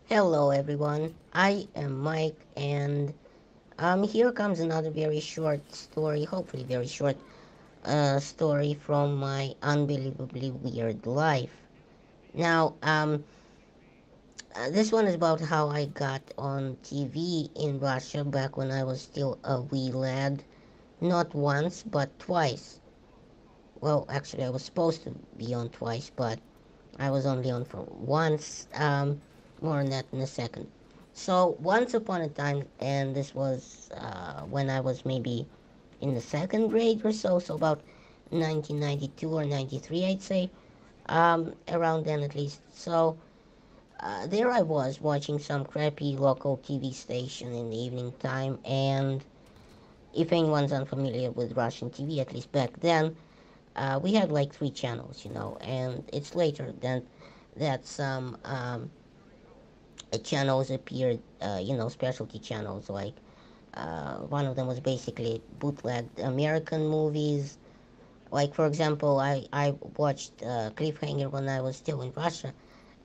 Hello everyone, I am Mike and here comes another very short story, hopefully very short story from my unbelievably weird life. Now, this one is about how I got on TV in Russia back when I was still a wee lad. Not once, but twice. Well, actually I was supposed to be on twice, but I was only on for once. More on that in a second. So once upon a time, and this was when I was maybe in the second grade or so, so about 1992 or 93, I'd say, around then at least. So there I was watching some crappy local TV station in the evening time, and if anyone's unfamiliar with Russian TV, at least back then, we had like three channels, and it's later that some channels appeared, specialty channels like one of them was basically bootlegged American movies. Like for example, I watched Cliffhanger when I was still in Russia,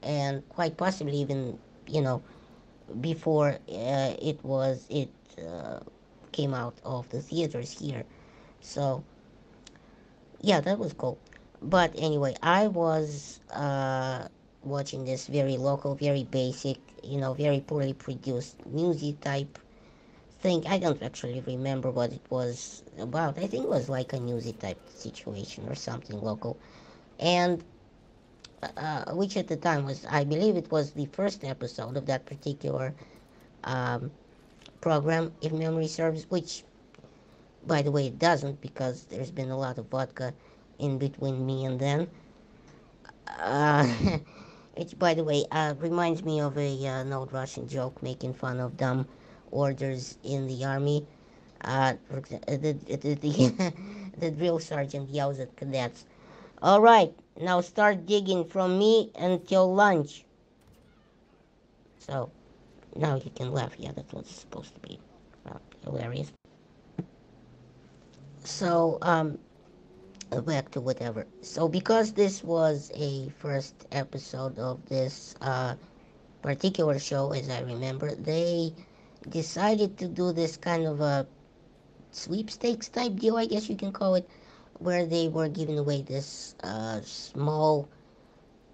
and quite possibly even you know before it uh, came out of the theaters here. So yeah, that was cool. But anyway, I was watching this very local, very basic, very poorly produced newsy type thing. I don't actually remember what it was about. I think it was like a newsy type situation or something local. And which at the time was, I believe it was the first episode of that particular um, program, if memory serves, which, by the way, it doesn't because there's been a lot of vodka in between me and then. Uh, which, by the way, reminds me of an old Russian joke making fun of dumb orders in the army. The drill sergeant yells at cadets, "All right, now start digging from me until lunch." So now you can laugh. Yeah, that's what it's supposed to be. Hilarious. So, back to whatever. So, because this was a first episode of this particular show, as I remember, they decided to do this kind of a sweepstakes type deal, I guess you can call it, where they were giving away this small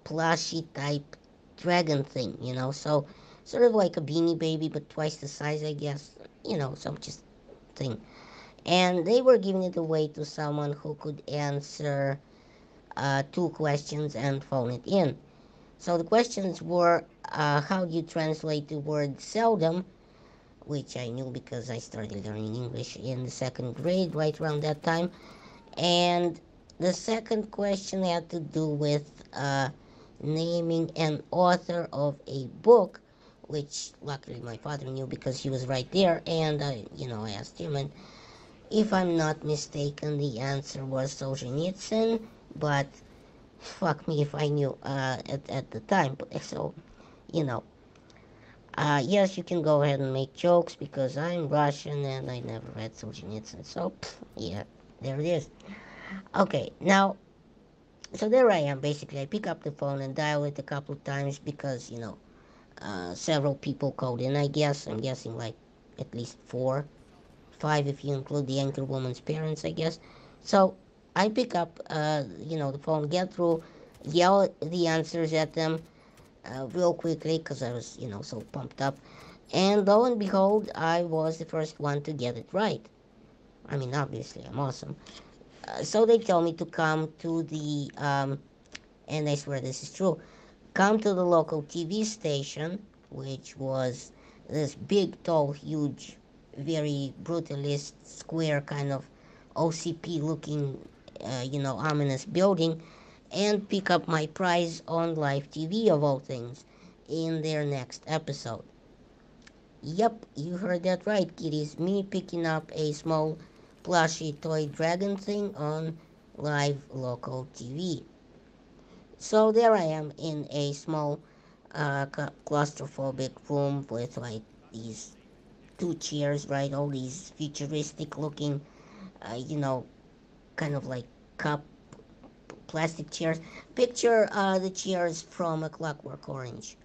plushy type dragon thing, so sort of like a beanie baby, but twice the size, I guess, some just thing. And they were giving it away to someone who could answer two questions and phone it in. So the questions were how do you translate the word seldom, which I knew because I started learning English in the second grade right around that time. And the second question had to do with naming an author of a book, which luckily my father knew because he was right there. And I asked him, and if I'm not mistaken, the answer was Solzhenitsyn, but fuck me if I knew at the time. But so, you know, yes, you can go ahead and make jokes because I'm Russian and I never read Solzhenitsyn. So, yeah, there it is. Okay, now, so there I am. Basically, I pick up the phone and dial it a couple of times because, several people called in, I guess. I'm guessing like at least four, five if you include the anchor woman's parents, I guess. So I pick up, the phone, get through, yell the answers at them real quickly because I was, so pumped up. And lo and behold, I was the first one to get it right. I mean, obviously, I'm awesome. So they tell me to come to and I swear this is true, come to the local TV station, which was this big, tall, huge, very brutalist, square kind of OCP looking, ominous building, and pick up my prize on live TV of all things in their next episode. Yep, you heard that right, kiddies. Me picking up a small plushy toy dragon thing on live local TV. So there I am in a small claustrophobic room with like these two chairs, right? All these futuristic looking, you know, kind of like cup plastic chairs. Picture the chairs from A Clockwork Orange.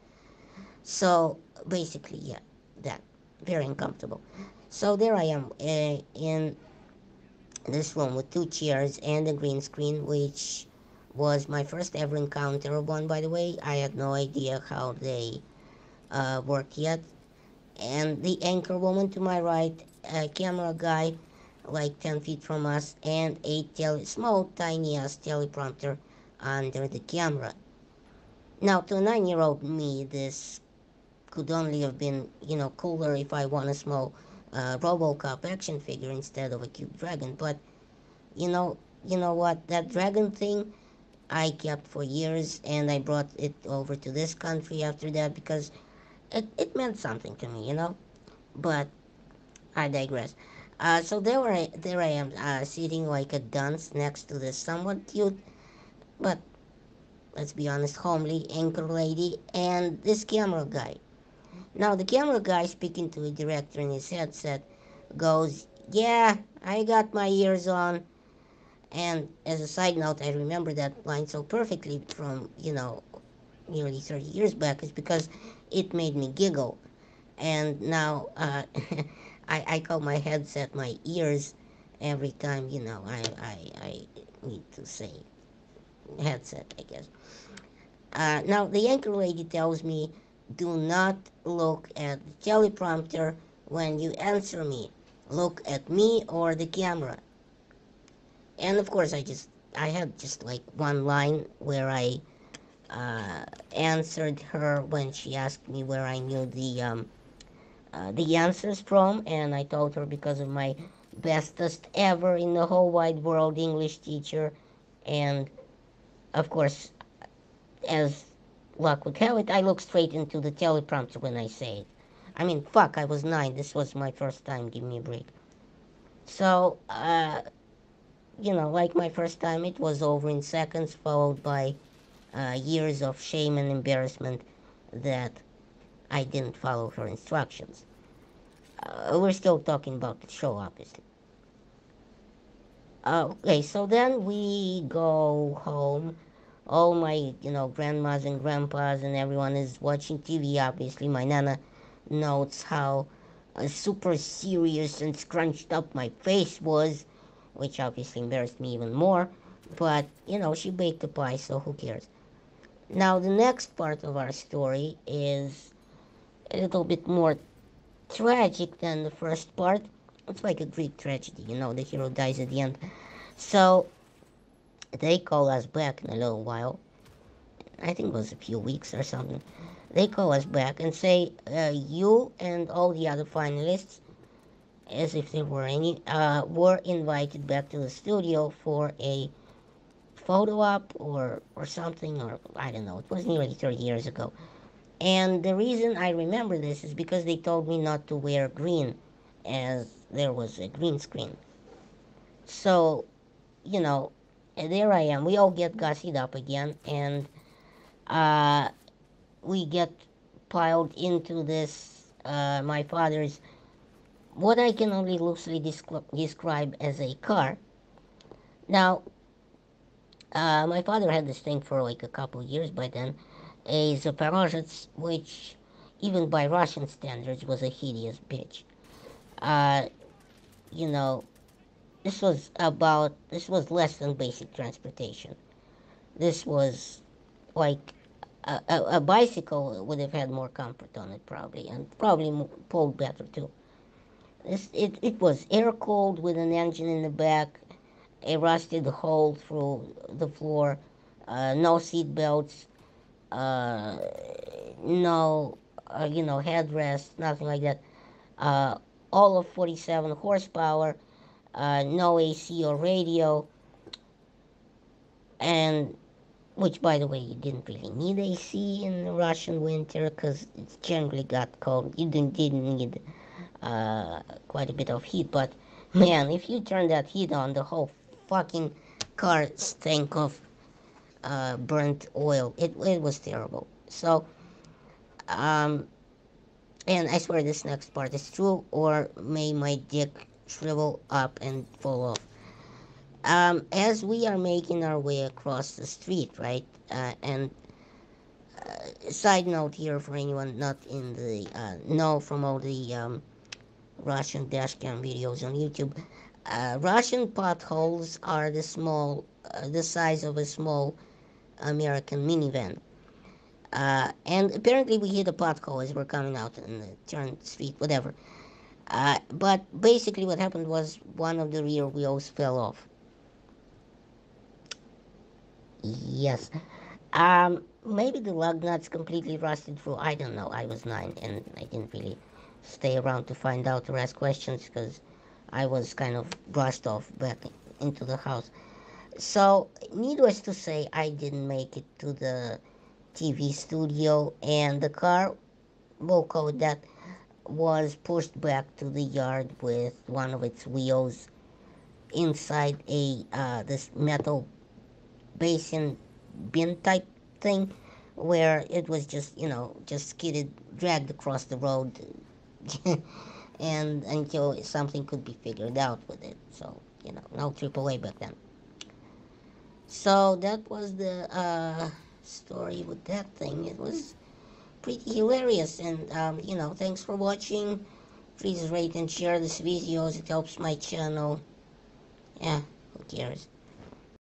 So basically, yeah, that very uncomfortable. So there I am in this room with two chairs and a green screen, which was my first ever encounter of one. By the way, I had no idea how they work yet. And the anchor woman to my right, a camera guy like 10 feet from us, and a small, tiny ass teleprompter under the camera. Now, to a 9-year old me, this could only have been, cooler if I won a small Robocop action figure instead of a cute dragon. But you know what? That dragon thing I kept for years, and I brought it over to this country after that because it meant something to me, But I digress. So there I am, sitting like a dunce next to this somewhat cute, but let's be honest, homely anchor lady and this camera guy. Now the camera guy, speaking to the director in his headset, goes, "Yeah, I got my ears on." And as a side note, I remember that line so perfectly from nearly 30 years back, is because it made me giggle. And now I call my headset my ears every time I need to say headset, I guess. Now the anchor lady tells me, "Do not look at the teleprompter when you answer me. Look at me or the camera." And of course, I had just like one line where I answered her when she asked me where I knew the answers from, and I told her because of my bestest ever in the whole wide world English teacher, and of course, as luck would have it, I look straight into the teleprompter when I say it. I mean, fuck, I was 9. This was my first time. Give me a break. So, like my first time, it was over in seconds, followed by years of shame and embarrassment that I didn't follow her instructions. We're still talking about the show, obviously. Okay, so then we go home. All my, grandmas and grandpas and everyone is watching TV, obviously. My nana notes how super serious and scrunched up my face was, which obviously embarrassed me even more. But, she baked a pie, so who cares? Now, the next part of our story is a little bit more tragic than the first part. It's like a Greek tragedy, the hero dies at the end. So, they call us back in a little while. I think it was a few weeks or something. They call us back and say, "You and all the other finalists, as if there were any, were invited back to the studio for a photo op or something, or I don't know. It was nearly 30 years ago. And the reason I remember this is because they told me not to wear green, as there was a green screen. So, you know, and there I am. We all get gussied up again, and uh, we get piled into this, my father's, what I can only loosely describe as a car. Now, my father had this thing for like a couple of years by then, a Zaporozhets, which, even by Russian standards, was a hideous bitch. Uh, you know, this was less than basic transportation. This was like a bicycle would have had more comfort on it probably, and probably pulled better too. It was air cooled with an engine in the back, a rusted hole through the floor, no seat belts, uh, no headrest, nothing like that. Uh, all of 47 horsepower, no AC or radio, and which, by the way, you didn't really need AC in the Russian winter because it generally got cold. You didn't need quite a bit of heat, but man, if you turn that heat on, the whole fucking car stank of burnt oil. It was terrible. So, um, and I swear this next part is true, or may my dick shrivel up and fall off. As we are making our way across the street, right, and Side note here for anyone not in the know from all the Russian dashcam videos on YouTube. Russian potholes are the size of a small American minivan. And apparently we hit a pothole as we're coming out in the turn street, whatever. But basically what happened was one of the rear wheels fell off. Yes. Maybe the lug nuts completely rusted through. I don't know. I was 9 and I didn't really stay around to find out or ask questions because I was kind of brushed off back into the house. So, needless to say, I didn't make it to the TV studio, and the car Moco that was pushed back to the yard with one of its wheels inside a this metal basin bin type thing where it was just just skidded dragged across the road and until something could be figured out with it. So no AAA back then. So that was the story with that thing. It was pretty hilarious, and thanks for watching. Please rate and share this videos. It helps my channel. Yeah, who cares?